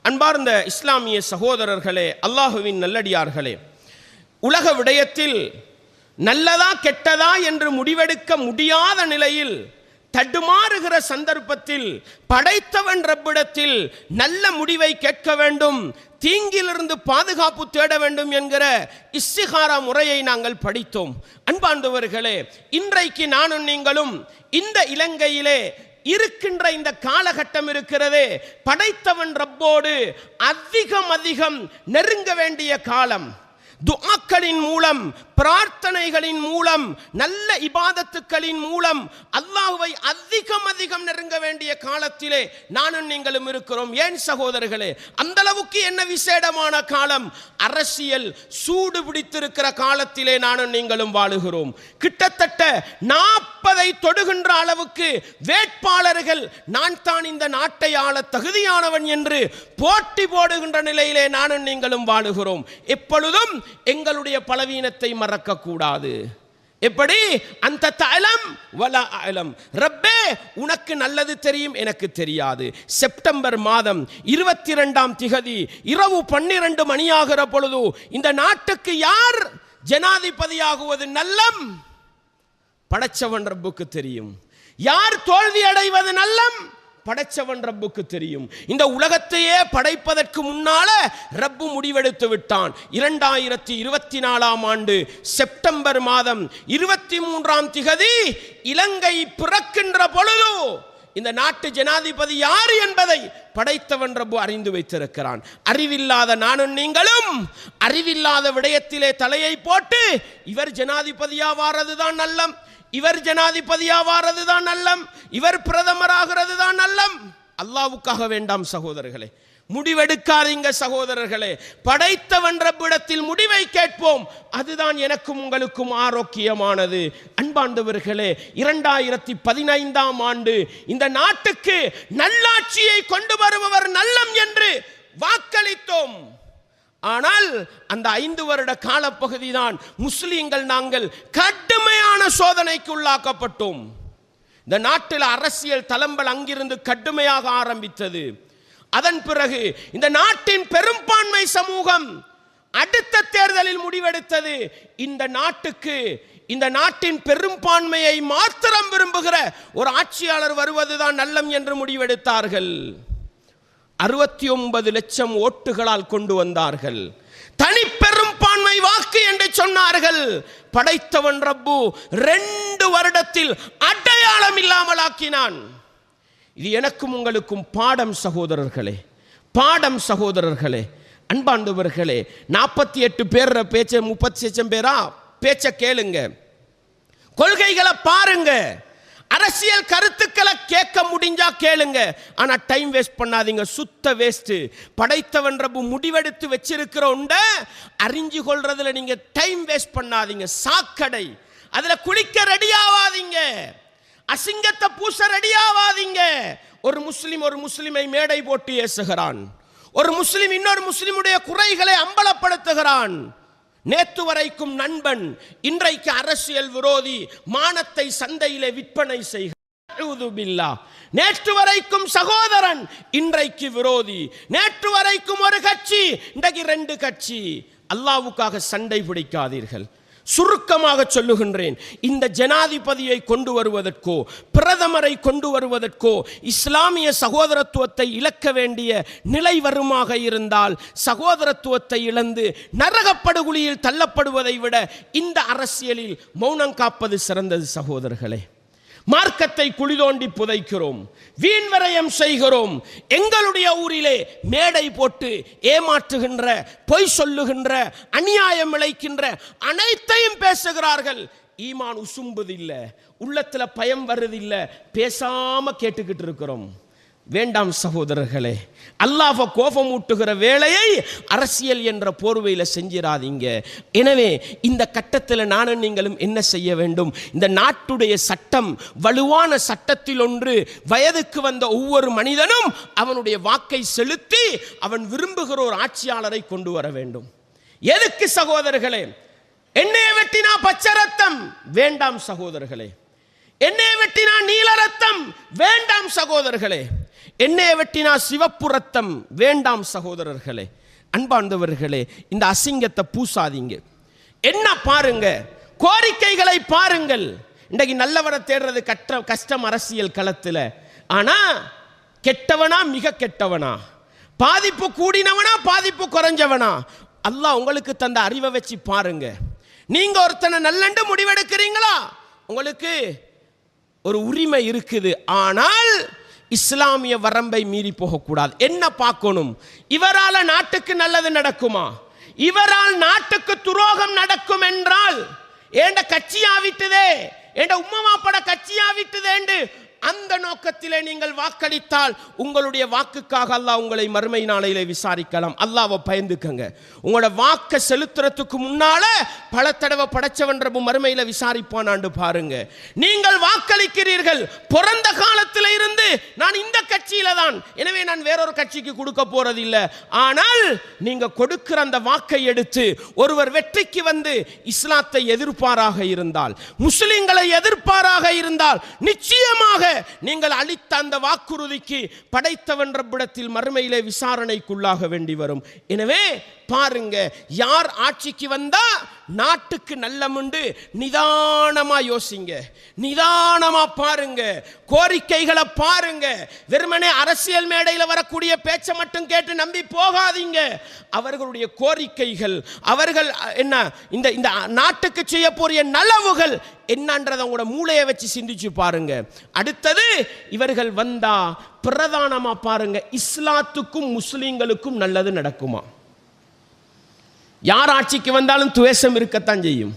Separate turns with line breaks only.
அன்பார்ந்த இஸ்லாமிய சகோதரர்களே, அல்லாஹுவின் நல்லடியார்களே, உலக விடயத்தில் நல்லதா கெட்டதா என்று முடிவெடுக்க முடியாத நிலையில் தடுமாறுகிற சந்தர்ப்பத்தில் படைத்தவன் ரப்பிடத்தில் நல்ல முடிவை கேட்க வேண்டும், தீங்கிலிருந்து பாதுகாப்பு தேட வேண்டும் என்கிற இஸ்திகாரா முறையை நாங்கள் படித்தோம். அன்பார்ந்தவர்களே, இன்றைக்கு நானும் நீங்களும் இந்த இலங்கையிலே இருக்கின்ற இந்த காலகட்டம் இருக்கிறதே, படைத்தவன் ரப்போடு அதிகம் நெருங்க வேண்டிய காலம். துஆக்களின் மூலம், பிரார்த்தனைகளின் மூலம், நல்ல இபாதத்துக்களின் மூலம் அல்லாஹ்வை அதிகம் நெருங்க வேண்டிய காலத்திலே நானும் நீங்களும் இருக்கிறோம். ஏன் சகோதரர்களே, அந்த அளவுக்கு என்ன விசேடமான காலம்? அரசியல் சூடு பிடித்திருக்கிற காலத்திலே நானும் நீங்களும் வாழுகிறோம். கிட்டத்தட்ட 40 தொடுகின்ற அளவுக்கு வேட்பாளர்கள் நான் தான் இந்த நாட்டை ஆள தகுதியானவன் என்று போட்டி போடுகின்ற நிலையிலே நானும் நீங்களும் வாழுகிறோம். எப்பொழுதும் எங்களுடைய பலவீனத்தை மறக்க கூடாது. எப்படி? அந்த தஅலம் வலா அலம், ரப்பே உனக்கு நல்லது தெரியும், எனக்கு தெரியாது. செப்டம்பர் மாதம் 22ஆம் திகதி இரவு 12 மணியாகிற பொழுது இந்த நாட்டுக்கு யார் ஜனாதிபதியாகுவது நல்லம்? படைச்சவன் ரப்புக்கு தெரியும். யார் தோல்வி அடைவது நல்லம்? படைச்சவன் ரப்புக்கு தெரியும். இந்த உலகத்தையே படைப்பதற்கு முன்னால ரப்பு முடிவெடுத்து விட்டான். 2024ஆம் ஆண்டு செப்டம்பர் மாதம் 23ஆம் திகதி இலங்கை பிறக்கின்ற பொழுது இந்த நாட்டு ஜனாதிபதி யார் என்பதை படைத்தவன் ரப்பு அறிந்து வைத்திருக்கிறான். அறிவில்லாத நானும் நீங்களும் அறிவில்லாத விடயத்திலே தலையை போட்டு இவர் ஜனாதிபதியாவாரதுதான் நல்லம், இவர் ஜனாதிபதியாவாரதுதான் நல்லம், இவர் பிரதமராகிறது தான் நல்லம். அல்லாஹ்வுக்காக வேண்டாம் சகோதரர்களே, முடிவெடுக்காதீங்க சகோதரர்களே. படைத்தவன் ரப்பிடத்தில் முடிவை கேட்போம், அதுதான் எனக்கும் உங்களுக்கும் ஆரோக்கியமானது. அன்பார்ந்தவர்களே, 2015ஆம் ஆண்டு இந்த நாட்டுக்கு நல்லாட்சியை கொண்டு வருபவர் நல்லம் என்று வாக்களித்தோம். ஆனால் அந்த 5 வருட காலப்பகுதி தான் முஸ்லிம்கள் நாங்கள் கடுமையான சோதனைக்கு உள்ளாக்கப்பட்டோம். இந்த நாட்டில் அரசியல் தளம்பல் அங்கிருந்து கடுமையாக ஆரம்பித்தது. அதன் பிறகு இந்த நாட்டின் பெரும்பான்மை சமூகம் அடுத்த தேர்தலில் முடிவெடுத்தது, இந்த நாட்டுக்கு இந்த நாட்டின் பெரும்பான்மையை மாத்திரம் விரும்புகிற ஒரு ஆட்சியாளர் வருவதுதான் நல்லம் என்று முடிவெடுத்தார்கள். 69 லட்சம் ஓட்டுகளால் கொண்டு வந்தார்கள். தனி பெரும்பான்மை வாக்கு என்று சொன்னார்கள். படைத்தவன் ரப்பு 2 வருடத்தில் அடையாளம் இல்லாமல் ஆக்கினான். இது எனக்கும் உங்களுக்கும் பாடம் சகோதரர்களே, பாடம் சகோதரர்களே. அன்பாண்டவர்களே, 48 பேர் பேச்ச 30 லட்சம் பேரா பேச்ச கேளுங்க, கொள்கைகளை பாருங்க, அரசியல் கருத்துக்களை கேட்க முடிஞ்சா கேளுங்க. ஆனா டைம் வேஸ்ட் பண்ணாதீங்க, சுத்த வேஸ்ட். படைத்தவன் ரப்பு முடிவெடுத்து வச்சிருக்கிற உண்ட அறிஞ்சு கொள்றதுல நீங்க டைம் வேஸ்ட் பண்ணாதீங்க. சாக்கடை, அதுல குளிக்க ரெடி ஆவாதீங்க, அசிங்கத்தை பூச ரெடி ஆவாதீங்க. ஒரு முஸ்லிமை மேடை போட்டு ஏசுகிறான், ஒரு முஸ்லிம் இன்னொரு முஸ்லிமுடைய குறைகளை அம்பலப்படுத்துகிறான். நேற்று வரைக்கும் நண்பன், இன்றைக்கு அரசியல் விரோதி, மானத்தை சந்தையிலே விற்பனை செய்கிறான். நேற்று வரைக்கும் சகோதரன், இன்றைக்கு விரோதி. நேற்று வரைக்கும் ஒரு கட்சி, இன்றைக்கு 2 கட்சி. அல்லாஹ்வுக்காக சண்டை பிடிக்காதீர்கள். சுருக்கமாக சொல்லுகின்றேன், இந்த ஜனாதிபதியை கொண்டு வருவதற்கோ பிரதமரை கொண்டு வருவதற்கோ இஸ்லாமிய சகோதரத்துவத்தை இழக்க வேண்டிய நிலை வருமாக இருந்தால், சகோதரத்துவத்தை இழந்து நரகப்படுகுழியில் தள்ளப்படுவதை விட இந்த அரசியலில் மௌனம் காப்பது சிறந்தது சகோதரர்களே. மார்க்கத்தை குழி தோண்டி புதைக்கிறோம், வீண் விரயம் செய்கிறோம். எங்களுடைய ஊரிலே மேடை போட்டு ஏமாற்றுகின்ற, பொய் சொல்லுகின்ற, அநியாயம் இழைக்கின்ற அனைத்தையும் பேசுகிறார்கள். ஈமான் உசும்புதில்லை, உள்ளத்துல பயம் வருதில்லை, பேசாம கேட்டுக்கிட்டு இருக்கிறோம். வேண்டாம் சகோதரர்களே, அல்லாஹ் கோபம் ஊட்டுகிற வேலையை அரசியல் என்ற போர்வையில் செஞ்சிடாதீங்க. எனவே இந்த கட்டத்தில் நானும் நீங்களும் என்ன செய்ய வேண்டும்? இந்த நாட்டுடைய சட்டம் வலுவான சட்டத்தில் ஒன்று, வயதுக்கு வந்த ஒவ்வொரு மனிதனும் அவனுடைய வாக்கை செலுத்தி அவன் விரும்புகிற ஒரு ஆட்சியாளரை கொண்டு வர வேண்டும். எதுக்கு சகோதரர்களே? எண்ணெயை வெட்டினா பச்சை ரத்தம் வேண்டாம் சகோதரர்களே, எண்ணெயை வெட்டினா நீல ரத்தம் வேண்டாம் சகோதரர்களே. எண்ணெயை வெட்டினா சிவப்பு ரத்தம் வேண்டாம் சகோதரர்களே, அன்பார்ந்தவர்களே. இந்த அசிங்கத்தை பூசாதீங்க. என்ன பாருங்க, கோரிக்கைகளை பாருங்கள். இன்றைக்கு நல்லவரை தேடுறது கஷ்டம் அரசியல் களத்தில். ஆனா கெட்டவனா மிக கெட்டவனா, பாதிப்பு கூடினவனா பாதிப்பு குறைஞ்சவனா, அல்லாஹ் உங்களுக்கு தந்த அறிவை வச்சு பாருங்க. நீங்க ஒருத்தனை நல்லண்டு முடிவெடுக்கிறீங்களா, உங்களுக்கு ஒரு உரிமை இருக்குது. ஆனால் இஸ்லாமிய வரம்பை மீறி போகக்கூடாது. என்ன பார்க்கணும், இவரால் நாட்டுக்கு நல்லது நடக்குமா, இவரால் நாட்டுக்கு துரோகம் நடக்கும் என்றால் ஏண்ட கட்சி ஆவிட்டுதே, ஏண்ட உம்மமாப்பட கட்சி ஆவிட்டுதே, அந்த நோக்கத்திலே நீங்கள் வாக்களித்தால் உங்களுடைய வாக்குக்காக அல்லாஹ் உங்களை மறுமை நாளையிலே விசாரிக்கலாம். அல்லாஹ்வை பயந்துக்கங்க. உங்களோட வாக்கை செலுத்துறதுக்கு முன்னால பல தடவை படைச்சவன் ரப்பு மறுமையில விசாரிப்பானாண்டு பாருங்க. நீங்கள் வாக்களிக்கிறீர்கள், பிறந்த காலத்தில் இருந்து நான் இந்த கட்சியில தான், எனவே நான் வேறொரு கட்சிக்கு கொடுக்க போறதில்லை. ஆனால் நீங்க கொடுக்கிற அந்த வாக்கை எடுத்து ஒருவர் வெற்றிக்கு வந்து இஸ்லாத்தை எதிர்ப்பாராக இருந்தால், முஸ்லிம்களை எதிர்ப்பாராக இருந்தால், நிச்சயமாக நீங்கள் அளித்த அந்த வாக்குறுதிக்கு படைத்தவன் ரப்பிடத்தில் மறுமையிலே விசாரணைக்குள்ளாக வேண்டி வரும். எனவே பாருங்க, யார் ஆட்சிக்கு வந்தா நாட்டுக்கு நல்லமுண்டு நிதானமா யோசிங்க, நிதானமா பாருங்க, கோரிக்கைகளை பாருங்க. வெறுமனே அரசியல் மேடையில் வரக்கூடிய பேச்சை மட்டும் கேட்டு நம்பி போகாதீங்க. அவர்களுடைய கோரிக்கைகள், அவர்கள் என்ன இந்த நாட்டுக்கு செய்ய போறிய நலவுகள் என்னன்றதை உங்களோட மூளையை வச்சு சிந்திச்சு பாருங்க. அடுத்தது, இவர்கள் வந்தா பிரதானமா பாருங்க, இஸ்லாத்துக்கும் முஸ்லிம்களுக்கும் நல்லது நடக்குமா? யார் ஆட்சிக்கு வந்தாலும் துவேஷம் இருக்கத்தான் செய்யும்.